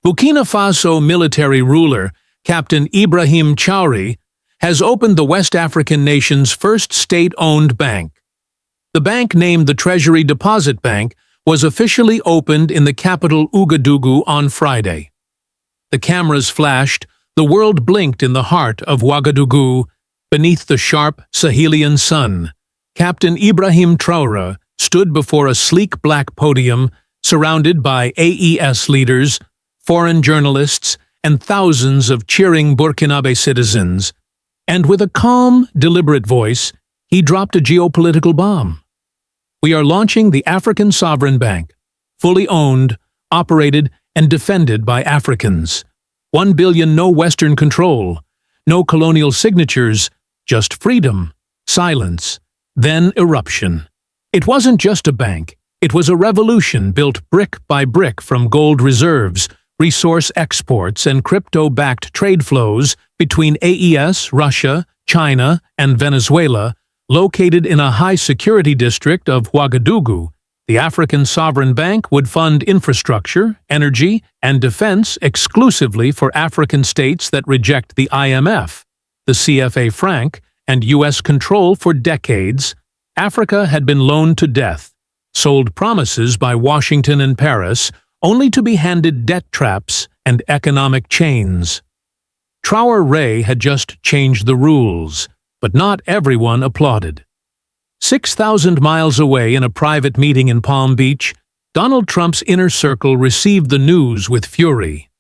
Burkina Faso military ruler, Captain Ibrahim Traoré, has opened the West African nation's first state-owned bank. The bank, named the Treasury Deposit Bank, was officially opened in the capital Ouagadougou on Friday. The cameras flashed, the world blinked in the heart of Ouagadougou. Beneath the sharp Sahelian sun, Captain Ibrahim Traoré stood before a sleek black podium surrounded by AES leaders, foreign journalists, and thousands of cheering Burkinabe citizens. And with a calm, deliberate voice, he dropped a geopolitical bomb. We are launching the African Sovereign Bank, fully owned, operated, and defended by Africans. 1 billion, no Western control, no colonial signatures, just freedom, silence, then eruption. It wasn't just a bank, it was a revolution built brick by brick from gold reserves, resource exports, and crypto-backed trade flows between AES, Russia, China, and Venezuela. Located in a high-security district of Ouagadougou, the African Sovereign Bank would fund infrastructure, energy, and defense exclusively for African states that reject the IMF, the CFA franc, and U.S. control for decades. Africa had been loaned to death, sold promises by Washington and Paris, only to be handed debt traps and economic chains. Traoré had just changed the rules, but not everyone applauded. 6,000 miles away in a private meeting in Palm Beach, Donald Trump's inner circle received the news with fury.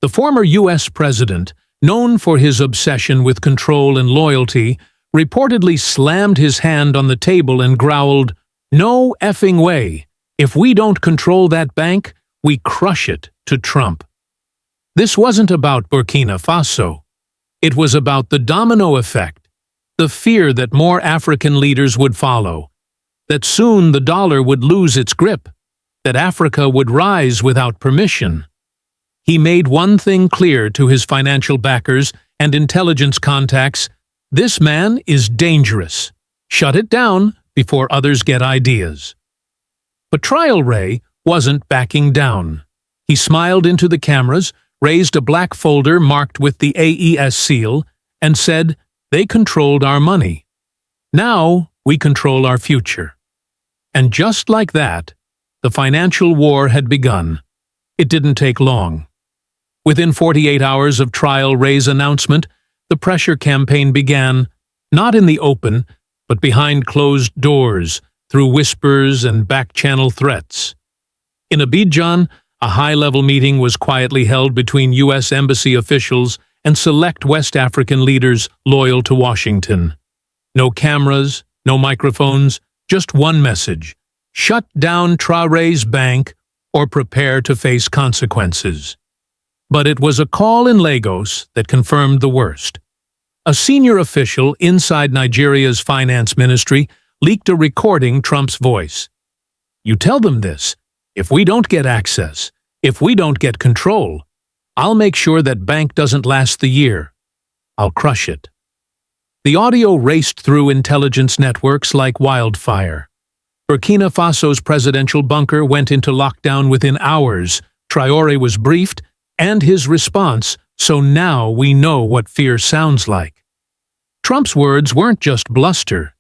The former U.S. president, known for his obsession with control and loyalty, reportedly slammed his hand on the table and growled, "No effing way. If we don't control that bank, we crush it," to Trump. This wasn't about Burkina Faso. It was about the domino effect. The fear that more African leaders would follow, that soon the dollar would lose its grip, that Africa would rise without permission. He made one thing clear to his financial backers and intelligence contacts: this man is dangerous. Shut it down before others get ideas. But Traoré wasn't backing down. He smiled into the cameras, raised a black folder marked with the AES seal, and said, "They controlled our money. Now we control our future." And just like that, the financial war had begun. It didn't take long. Within 48 hours of Traoré announcement, the pressure campaign began, not in the open, but behind closed doors, through whispers and back-channel threats. In Abidjan, a high-level meeting was quietly held between U.S. embassy officials and select West African leaders loyal to Washington. No cameras, no microphones, just one message: shut down Traoré's bank or prepare to face consequences. But it was a call in Lagos that confirmed the worst. A senior official inside Nigeria's finance ministry leaked a recording Trump's voice. "You tell them this. If we don't get access, if we don't get control, I'll make sure that bank doesn't last the year. I'll crush it." The audio raced through intelligence networks like wildfire. Burkina Faso's presidential bunker went into lockdown within hours. Traoré was briefed, and his response, "So now we know what fear sounds like." Trump's words weren't just bluster.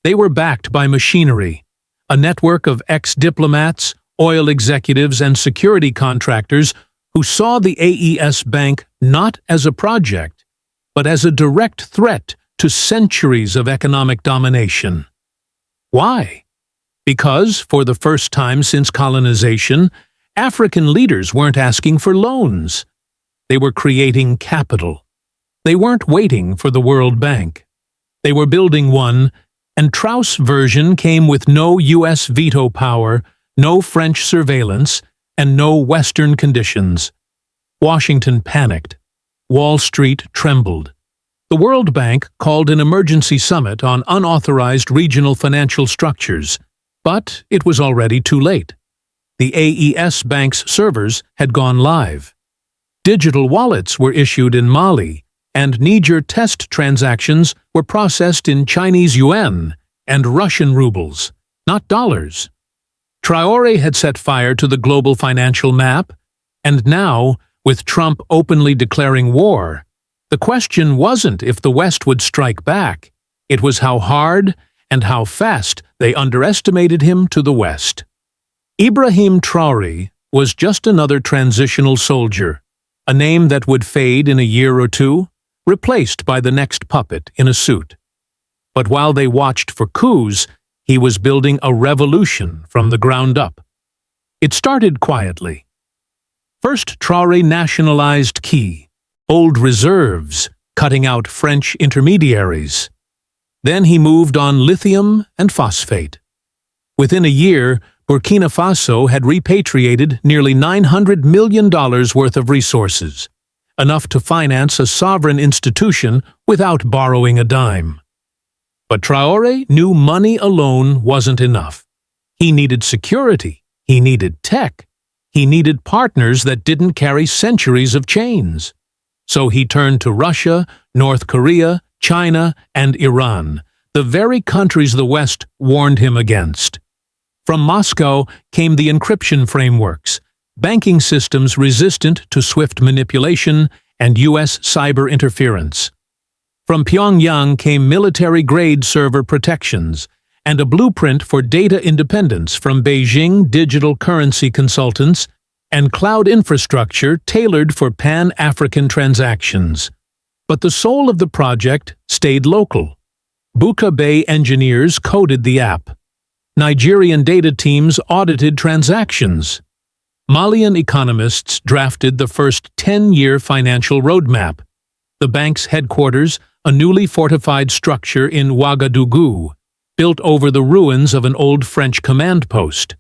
They were backed by machinery, a network of ex-diplomats, oil executives, and security contractors who saw the AES Bank not as a project, but as a direct threat to centuries of economic domination. Why? Because, for the first time since colonization, African leaders weren't asking for loans. They were creating capital. They weren't waiting for the World Bank. They were building one, and Traor's version came with no U.S. veto power, no French surveillance, and no Western conditions. Washington panicked. Wall Street trembled. The World Bank called an emergency summit on unauthorized regional financial structures, but it was already too late. The AES Bank's servers had gone live. Digital wallets were issued in Mali, and Niger test transactions were processed in Chinese yuan and Russian rubles, not dollars. Traoré had set fire to the global financial map, and now, with Trump openly declaring war, the question wasn't if the West would strike back. It was how hard and how fast they underestimated him to the West. Ibrahim Traoré was just another transitional soldier, a name that would fade in a year or two, replaced by the next puppet in a suit. But while they watched for coups, he was building a revolution from the ground up. It started quietly. First, Traoré nationalized key, old reserves, cutting out French intermediaries. Then he moved on lithium and phosphate. Within a year, Burkina Faso had repatriated nearly $900 million worth of resources, enough to finance a sovereign institution without borrowing a dime. But Traoré knew money alone wasn't enough. He needed security. He needed tech. He needed partners that didn't carry centuries of chains. So he turned to Russia, North Korea, China, and Iran, the very countries the West warned him against. From Moscow came the encryption frameworks, banking systems resistant to swift manipulation and U.S. cyber interference. From Pyongyang came military-grade server protections and a blueprint for data independence from Beijing digital currency consultants and cloud infrastructure tailored for Pan-African transactions. But the soul of the project stayed local. Buka Bay engineers coded the app. Nigerian data teams audited transactions. Malian economists drafted the first 10-year financial roadmap. The bank's headquarters, a newly fortified structure in Ouagadougou, built over the ruins of an old French command post.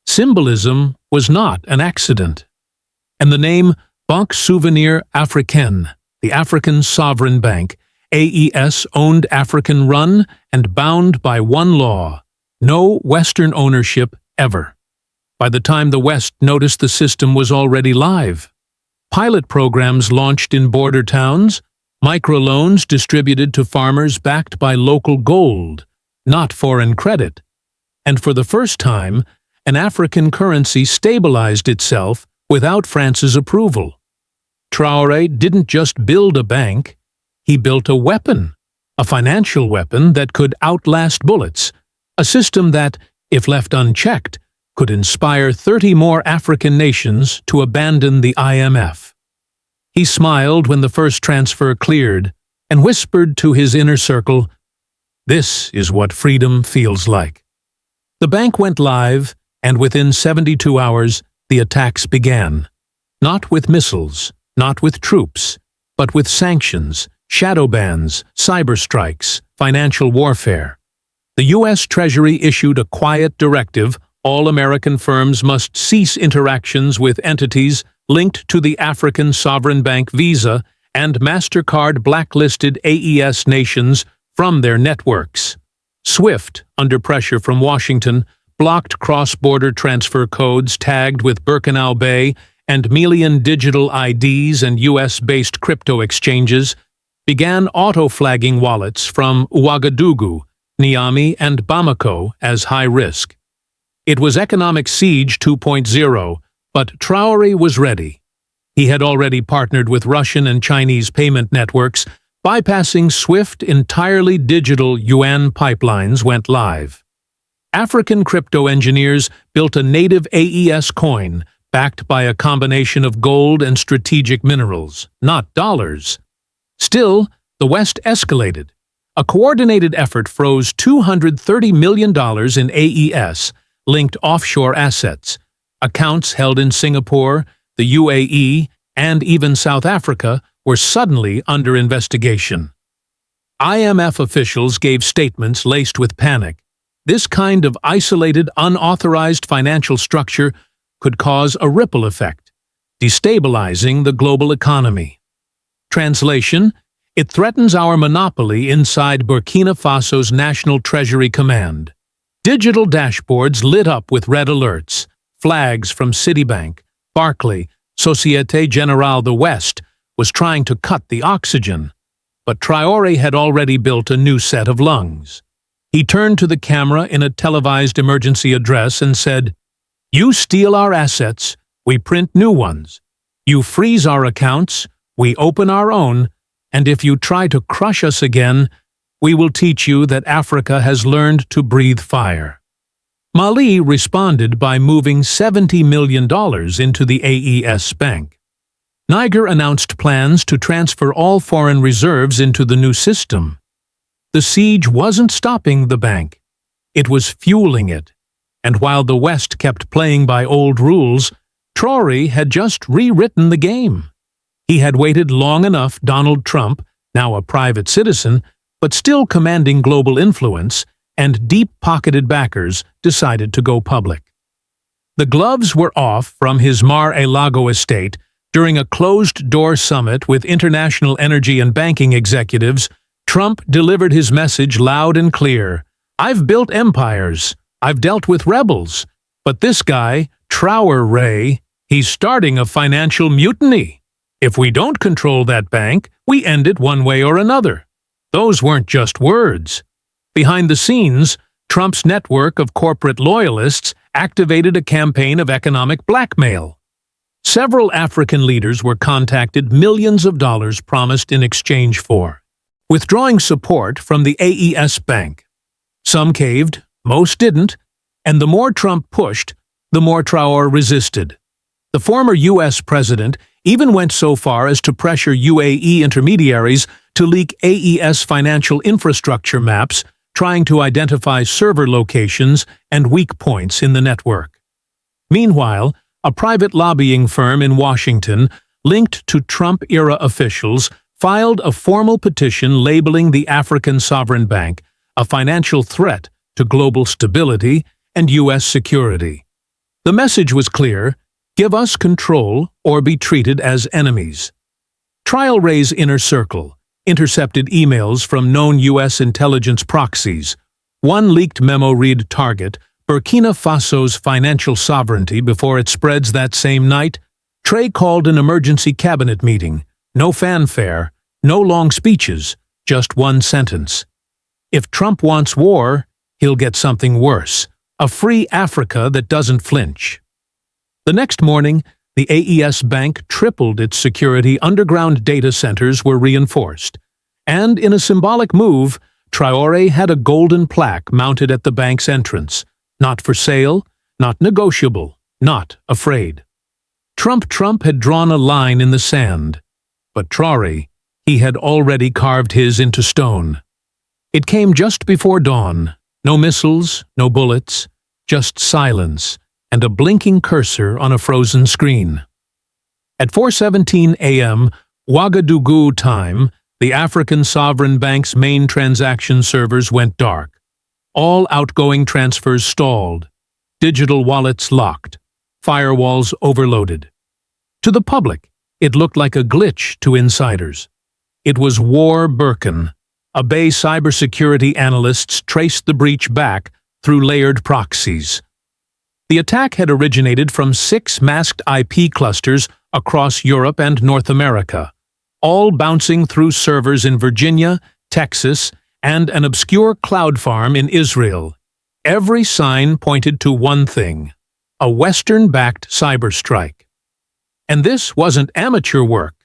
Symbolism was not an accident. And the name Banque Souvenir Africaine, the African Sovereign Bank, AES, owned African-run and bound by one law: no Western ownership ever. By the time the West noticed the system was already live. Pilot programs launched in border towns, microloans distributed to farmers backed by local gold, not foreign credit. And for the first time, an African currency stabilized itself without France's approval. Traoré didn't just build a bank, he built a weapon, a financial weapon that could outlast bullets, a system that, if left unchecked, could inspire 30 more African nations to abandon the IMF. He smiled when the first transfer cleared and whispered to his inner circle, "This is what freedom feels like." The bank went live, and within 72 hours, the attacks began. Not with missiles, not with troops, but with sanctions, shadow bans, cyber strikes, financial warfare. The U.S. Treasury issued a quiet directive: all American firms must cease interactions with entities linked to the African Sovereign Bank Visa and MasterCard blacklisted AES nations from their networks. SWIFT, under pressure from Washington, blocked cross-border transfer codes tagged with Birkenau Bay and Melian digital IDs, and U.S.-based crypto exchanges began auto-flagging wallets from Ouagadougou, Niamey, and Bamako as high risk. It was economic siege 2.0, but Traoré was ready. He had already partnered with Russian and Chinese payment networks. Bypassing SWIFT, entirely digital yuan pipelines went live. African crypto engineers built a native AES coin backed by a combination of gold and strategic minerals, not dollars. Still, the West escalated. A coordinated effort froze $230 million in AES, linked offshore assets. Accounts held in Singapore, the UAE, and even South Africa were suddenly under investigation. IMF officials gave statements laced with panic. This kind of isolated, unauthorized financial structure could cause a ripple effect, destabilizing the global economy. Translation: it threatens our monopoly inside Burkina Faso's National Treasury Command. Digital dashboards lit up with red alerts, flags from Citibank, Barclays, Société Générale. The West was trying to cut the oxygen, but Traoré had already built a new set of lungs. He turned to the camera in a televised emergency address and said, "You steal our assets, we print new ones. You freeze our accounts, we open our own, and if you try to crush us again, we will teach you that Africa has learned to breathe fire. Mali responded by moving $70 million into the AES Bank. Niger announced plans to transfer all foreign reserves into the new system. The siege wasn't stopping the bank. It was fueling it. And while the West kept playing by old rules, Traoré had just rewritten the game. He had waited long enough. Donald Trump, now a private citizen, but still commanding global influence, and deep-pocketed backers decided to go public. The gloves were off from his Mar-a-Lago estate during a closed-door summit with international energy and banking executives. Trump delivered his message loud and clear. I've built empires. I've dealt with rebels. But this guy, TRAORÉ, he's starting a financial mutiny. If we don't control that bank, we end it one way or another. Those weren't just words. Behind the scenes, Trump's network of corporate loyalists activated a campaign of economic blackmail. Several African leaders were contacted, millions of dollars promised in exchange for withdrawing support from the AES Bank. Some caved, most didn't, and the more Trump pushed, the more Traoré resisted. The former U.S. president even went so far as to pressure UAE intermediaries to leak AES financial infrastructure maps, trying to identify server locations and weak points in the network. Meanwhile, a private lobbying firm in Washington, linked to Trump-era officials, filed a formal petition labeling the African Sovereign Bank a financial threat to global stability and U.S. security. The message was clear: give us control or be treated as enemies. TRAORÉ'S inner circle intercepted emails from known U.S. intelligence proxies. One leaked memo read: Target Burkina Faso's financial sovereignty before it spreads that same night. Traoré called an emergency cabinet meeting. No fanfare, no long speeches, just one sentence. If Trump wants war, he'll get something worse: a free Africa that doesn't flinch. The next morning, the AES Bank tripled its security. Underground data centers were reinforced. And in a symbolic move, Traoré had a golden plaque mounted at the bank's entrance. Not for sale, not negotiable, not afraid. Trump had drawn a line in the sand. But Traoré, he had already carved his into stone. It came just before dawn. No missiles, no bullets, just silence and a blinking cursor on a frozen screen. At 4:17 a.m. Ouagadougou time, the African Sovereign Bank's main transaction servers went dark. All outgoing transfers stalled, digital wallets locked, firewalls overloaded. To the public, it looked like a glitch. To insiders, it was War Birkin. A Bay cybersecurity analysts traced the breach back through layered proxies. The attack had originated from 6 masked IP clusters across Europe and North America, all bouncing through servers in Virginia, Texas, and an obscure cloud farm in Israel. Every sign pointed to one thing: a Western-backed cyberstrike. And this wasn't amateur work.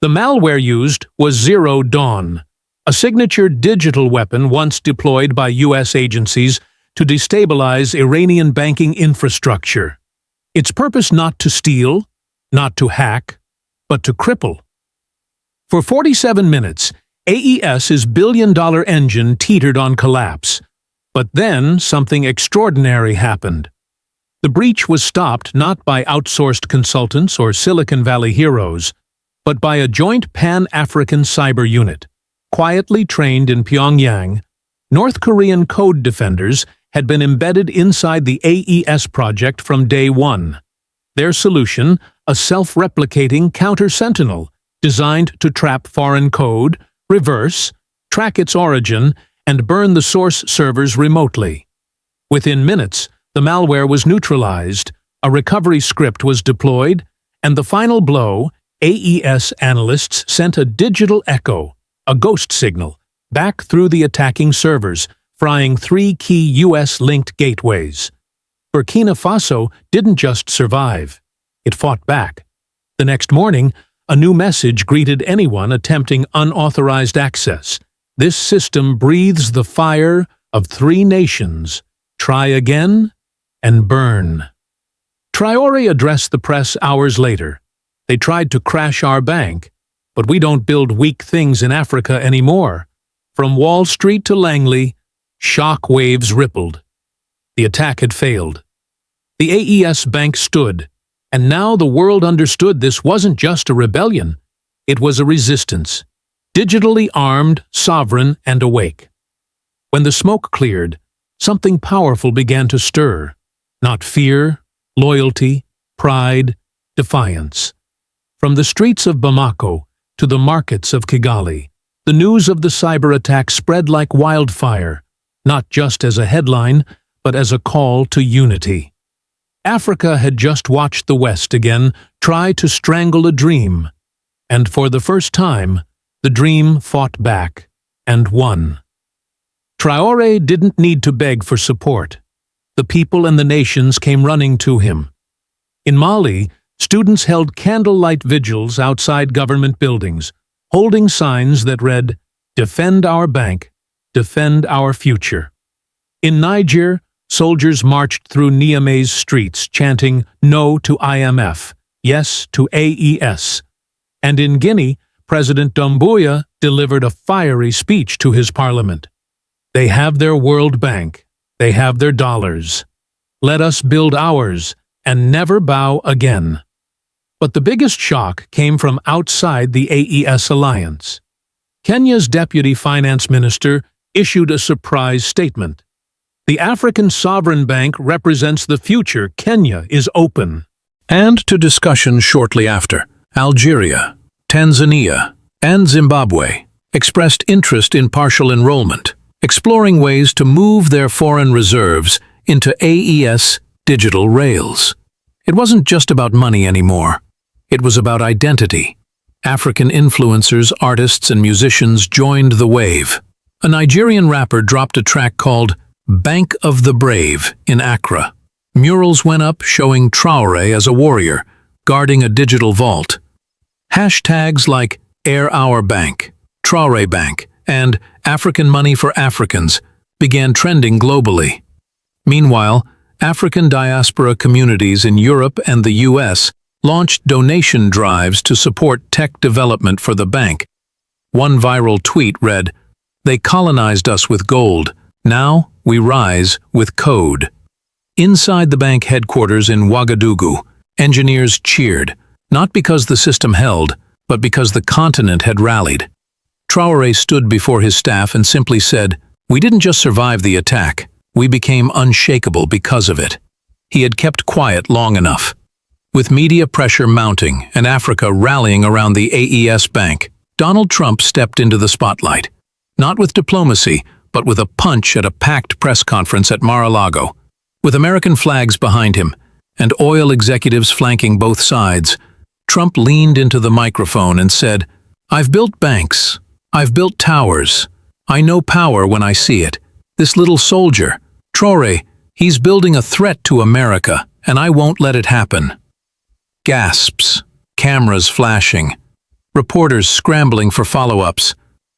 The malware used was Zero Dawn, a signature digital weapon once deployed by U.S. agencies to destabilize Iranian banking infrastructure. Its purpose not to steal, not to hack, but to cripple. For 47 minutes, AES's billion-dollar engine teetered on collapse. But then something extraordinary happened. The breach was stopped not by outsourced consultants or Silicon Valley heroes, but by a joint Pan-African cyber unit. Quietly trained in Pyongyang, North Korean code defenders had been embedded inside the AES project from day one. Their solution, a self-replicating counter-sentinel designed to trap foreign code, reverse, track its origin, and burn the source servers remotely. Within minutes, the malware was neutralized, a recovery script was deployed, and the final blow, AES analysts sent a digital echo, a ghost signal, back through the attacking servers, frying 3 key U.S.-linked gateways. Burkina Faso didn't just survive. It fought back. The next morning, a new message greeted anyone attempting unauthorized access. This system breathes the fire of 3 nations. Try again and burn. Traoré addressed the press hours later. They tried to crash our bank, but we don't build weak things in Africa anymore. From Wall Street to Langley, shock waves rippled. The attack had failed. The AES bank stood, and now the world understood this wasn't just a rebellion. It was a resistance, digitally armed, sovereign, and awake. When the smoke cleared, something powerful began to stir. Not fear, loyalty, pride, defiance. From the streets of Bamako to the markets of Kigali, the news of the cyber attack spread like wildfire, not just as a headline, but as a call to unity. Africa had just watched the West again try to strangle a dream, and for the first time, the dream fought back and won. Traoré didn't need to beg for support. The people and the nations came running to him. In Mali, students held candlelight vigils outside government buildings, holding signs that read, "Defend our bank, defend our future." In Niger, soldiers marched through Niamey's streets chanting "No to IMF, yes to AES." And in Guinea, President Doumbouya delivered a fiery speech to his parliament. They have their World Bank, they have their dollars. Let us build ours and never bow again. But the biggest shock came from outside the AES alliance. Kenya's deputy finance minister issued a surprise statement. The African Sovereign Bank represents the future. Kenya is open. And to discussion shortly after, Algeria, Tanzania, and Zimbabwe expressed interest in partial enrollment, exploring ways to move their foreign reserves into AES digital rails. It wasn't just about money anymore. It was about identity. African influencers, artists, and musicians joined the wave. A Nigerian rapper dropped a track called Bank of the Brave in Accra. Murals went up showing Traoré as a warrior, guarding a digital vault. Hashtags like Air Our Bank, Traoré Bank, and African Money for Africans began trending globally. Meanwhile, African diaspora communities in Europe and the US launched donation drives to support tech development for the bank. One viral tweet read, "They colonized us with gold. Now we rise with code." Inside the bank headquarters in Ouagadougou, engineers cheered, not because the system held, but because the continent had rallied. Traoré stood before his staff and simply said, "We didn't just survive the attack, we became unshakable because of it." He had kept quiet long enough. With media pressure mounting and Africa rallying around the AES Bank, Donald Trump stepped into the spotlight. Not with diplomacy, but with a punch at a packed press conference at Mar-a-Lago. With American flags behind him and oil executives flanking both sides, Trump leaned into the microphone and said, "I've built banks. I've built towers. I know power when I see it. This little soldier, Traoré, he's building a threat to America, and I won't let it happen." Gasps, cameras flashing, reporters scrambling for follow-ups.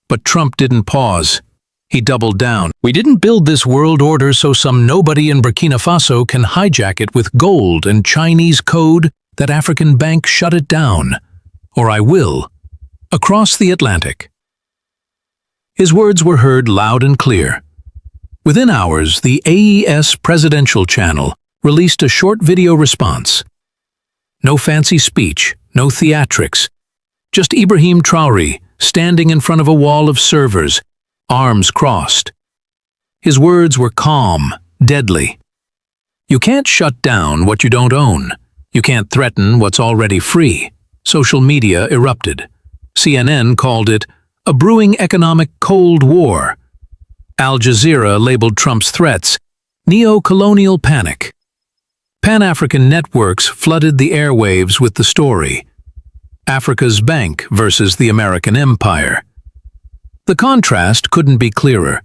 But Trump didn't pause. He doubled down. "We didn't build this world order so some nobody in Burkina Faso can hijack it with gold and Chinese code. That African bank shut it down. Or I will." Across the Atlantic. His words were heard loud and clear. Within hours, the AES presidential channel released a short video response. No fancy speech, no theatrics. Just Ibrahim Traoré standing in front of a wall of servers, arms crossed. His words were calm, deadly. "You can't shut down what you don't own. You can't threaten what's already free." Social media erupted. CNN called it a brewing economic Cold War. Al Jazeera labeled Trump's threats neo-colonial panic. Pan-African networks flooded the airwaves with the story. Africa's bank versus the American empire. The contrast couldn't be clearer.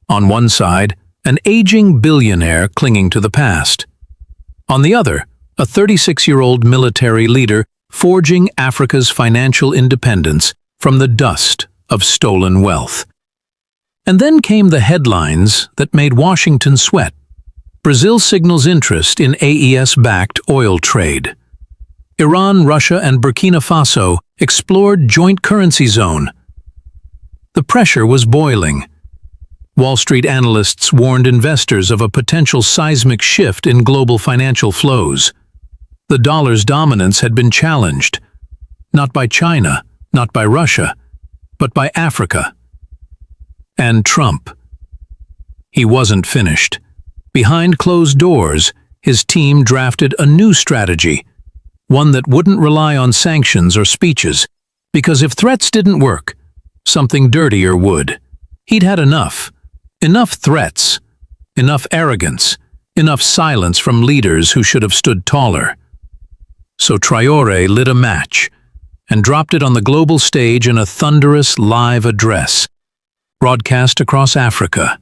On one side, an aging billionaire clinging to the past. On the other, a 36-year-old military leader forging Africa's financial independence from the dust of stolen wealth. And then came the headlines that made Washington sweat. Brazil signals interest in AES-backed oil trade. Iran, Russia, and Burkina Faso explored joint currency zone. The pressure was boiling. Wall Street analysts warned investors of a potential seismic shift in global financial flows. The dollar's dominance had been challenged, not by China, not by Russia, but by Africa. And Trump. He wasn't finished. Behind closed doors, his team drafted a new strategy, one that wouldn't rely on sanctions or speeches, because if threats didn't work, something dirtier would. He'd had enough. Enough threats, enough arrogance, enough silence from leaders who should have stood taller. So Traoré lit a match and dropped it on the global stage in a thunderous live address, broadcast across Africa.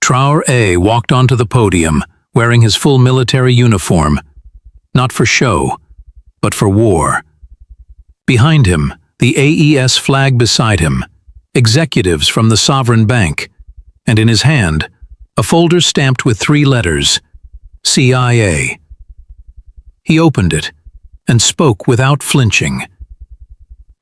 Traoré walked onto the podium wearing his full military uniform, not for show, but for war. Behind him, the AES flag beside him, executives from the sovereign bank, and in his hand, a folder stamped with 3 letters, CIA. He opened it and spoke without flinching.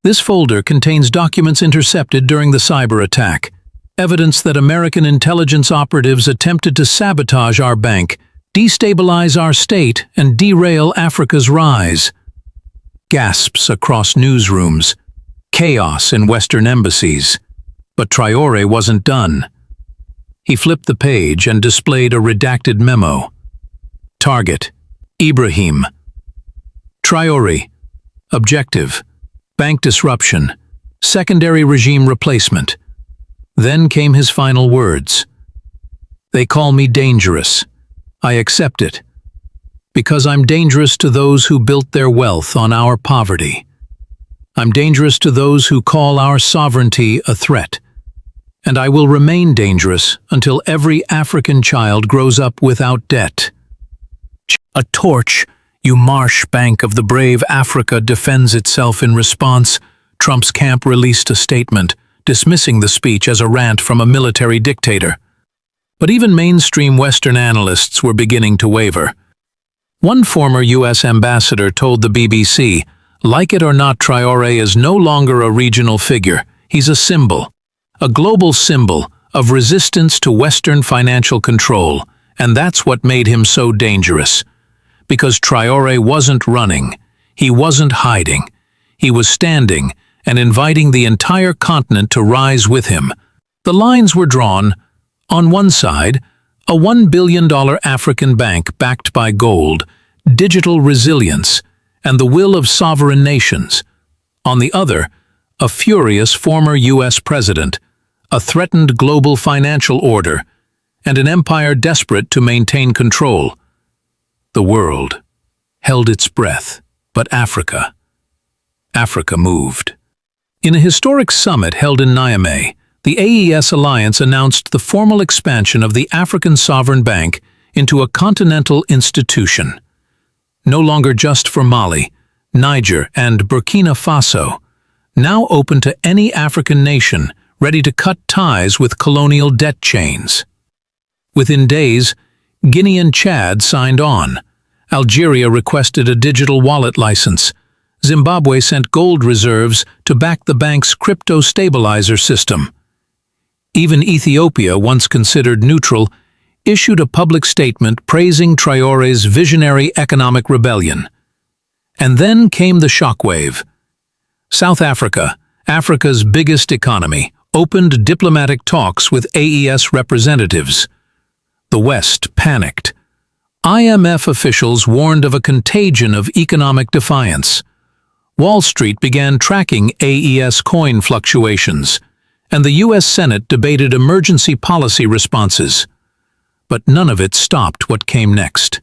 This folder contains documents intercepted during the cyber attack, evidence that American intelligence operatives attempted to sabotage our bank, destabilize our state, and derail Africa's rise. Gasps across newsrooms, chaos in Western embassies. But Traoré wasn't done. He flipped the page and displayed a redacted memo. Target: Ibrahim. Traoré. Objective: bank disruption. Secondary regime replacement. Then came his final words. They call me dangerous. I accept it. Because I'm dangerous to those who built their wealth on our poverty. I'm dangerous to those who call our sovereignty a threat. And I will remain dangerous until every African child grows up without debt. A torch, you marsh bank of the brave Africa, defends itself in response. Trump's camp released a statement, dismissing the speech as a rant from a military dictator. But even mainstream Western analysts were beginning to waver. One former U.S. ambassador told the BBC, "Like it or not, Traoré is no longer a regional figure. He's a symbol. A global symbol of resistance to Western financial control, and that's what made him so dangerous. Because Traoré wasn't running, he wasn't hiding. He was standing and inviting the entire continent to rise with him. The lines were drawn. On one side, a $1 billion African bank backed by gold, digital resilience, and the will of sovereign nations. On the other, a furious former U.S. president, a threatened global financial order, and an empire desperate to maintain control. The world held its breath, but Africa moved. In a historic summit held in Niamey, the AES alliance announced the formal expansion of the African Sovereign Bank into a continental institution. No longer just for Mali, Niger, and Burkina Faso, now open to any African nation ready to cut ties with colonial debt chains. Within days, Guinea and Chad signed on. Algeria requested a digital wallet license. Zimbabwe sent gold reserves to back the bank's crypto stabilizer system. Even Ethiopia, once considered neutral, issued a public statement praising Traoré's visionary economic rebellion. And then came the shockwave. South Africa, Africa's biggest economy, opened diplomatic talks with AES representatives. The West panicked. IMF officials warned of a contagion of economic defiance. Wall Street began tracking AES coin fluctuations, and the U.S. Senate debated emergency policy responses. But none of it stopped what came next.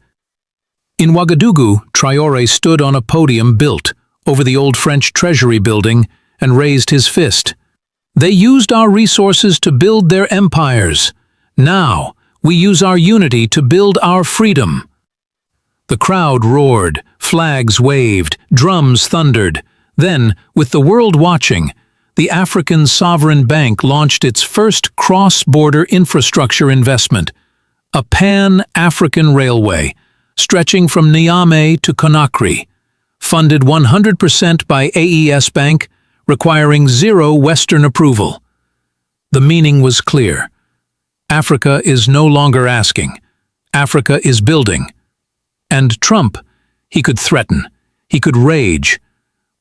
In Ouagadougou, Traoré stood on a podium built over the old French Treasury building and raised his fist. They used our resources to build their empires. Now, we use our unity to build our freedom. The crowd roared, flags waved, drums thundered. Then, with the world watching, the African Sovereign Bank launched its first cross-border infrastructure investment, a pan-African railway, stretching from Niamey to Conakry, funded 100% by AES Bank, requiring zero Western approval. The meaning was clear. Africa is no longer asking. Africa is building. And Trump, he could threaten, he could rage,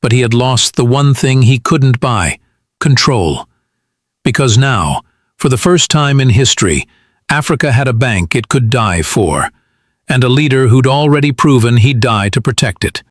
but he had lost the one thing he couldn't buy: control. Because now, for the first time in history, Africa had a bank it could die for, and a leader who'd already proven he'd die to protect it.